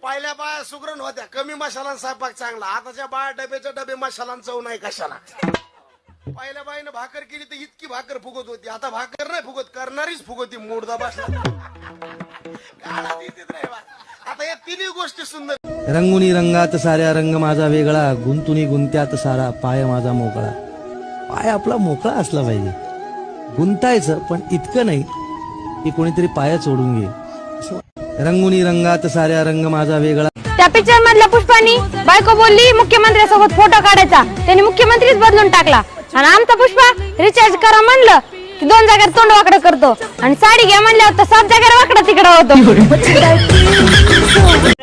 पहिल्या बाया सुगरण होत्या, कमी मसाला स्वयंपाक चांगला. आताच्या बाया डब्याच्या डबे मसाला चव नाही कशाला. पहिल्या बाईनं भाकर केली तर इतकी भाकर फुगत होती, आता भाकर नाही फुगत, करणारीच फुगती. मुर्दा बसला आता या तिन्ही गोष्टी सुंदर. रंगुनी रंगात साऱ्या रंग माझा वेगळा, गुंतुनी गुंत्यात सारा पाय माझा मोकळा. पाय आपला मोकळा असला पाहिजे, गुंतायचं पण इतकं नाही की कोणीतरी पाय सोडून घे. रंगुनी रंगात साऱ्या रंग माझा वेगळा. त्या पिक्चर मधल्या पुष्पानी बायको बोलली मुख्यमंत्र्यासोबत फोटो काढायचा, त्यांनी मुख्यमंत्रीच बदलून टाकला. आणि आमचा पुष्पा रिचार्ज करा म्हणलं की 2 जागेवर तोंड वाकडं करतो, आणि साडी घ्या म्हणल्यावर तर 7 जागेवर वाकडं तिकडं होतो.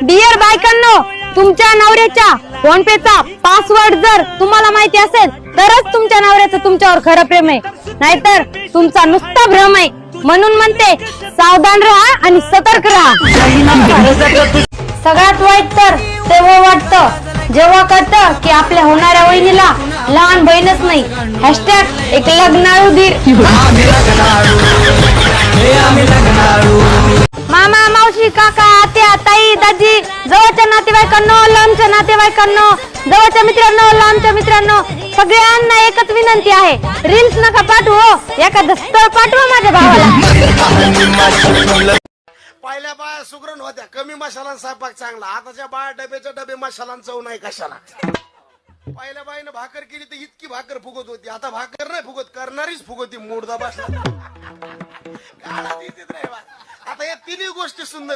डिअर बायकांनो, तुमच्या नवऱ्याच्या फोन पेचा पासवर्ड जर तुम्हाला माहिती असेल तरच तुमच्या नवऱ्याचं तुमच्यावर खरं प्रेम आहे, नाहीतर तुमचा नुसता भ्रम आहे. म्हणून म्हणते, सावधान राहा आणि सतर्क राहा. सगळ्यात वाईट तर तेव्हा वाटतं जेव्हा कळतं की आपल्या होणाऱ्या वहिनीला लहान बहीणच नाही. हॅशटॅग एक लग्नाळू धीर. मामा, मावशी, काका, आत्या, ताई, दाजी, जवळच्या नातेवाईकांनो, लांबच्या नातेवाईकांनो, जवळच्या मित्रांनो, लांबच्या मित्रांनो, सगळ्यांना एकच विनंती आहे, रील्स नका पाठवू, एखादं स्थळ पाठवा माझ्या भावाला. पहिल्या बाया सुगरण होत्या, कमी मसाला स्वयंपाक चांगला. आताच्या बाया डब्याच्या डबे मसाला चव नाही कशाला. पहिल्या बाईनं भाकर केली तर इतकी भाकर फुगत होती, आता भाकर नाही फुगत, करणारीच फुगती. मुर्दा बसला आता या तिन्ही गोष्टी सुंदर.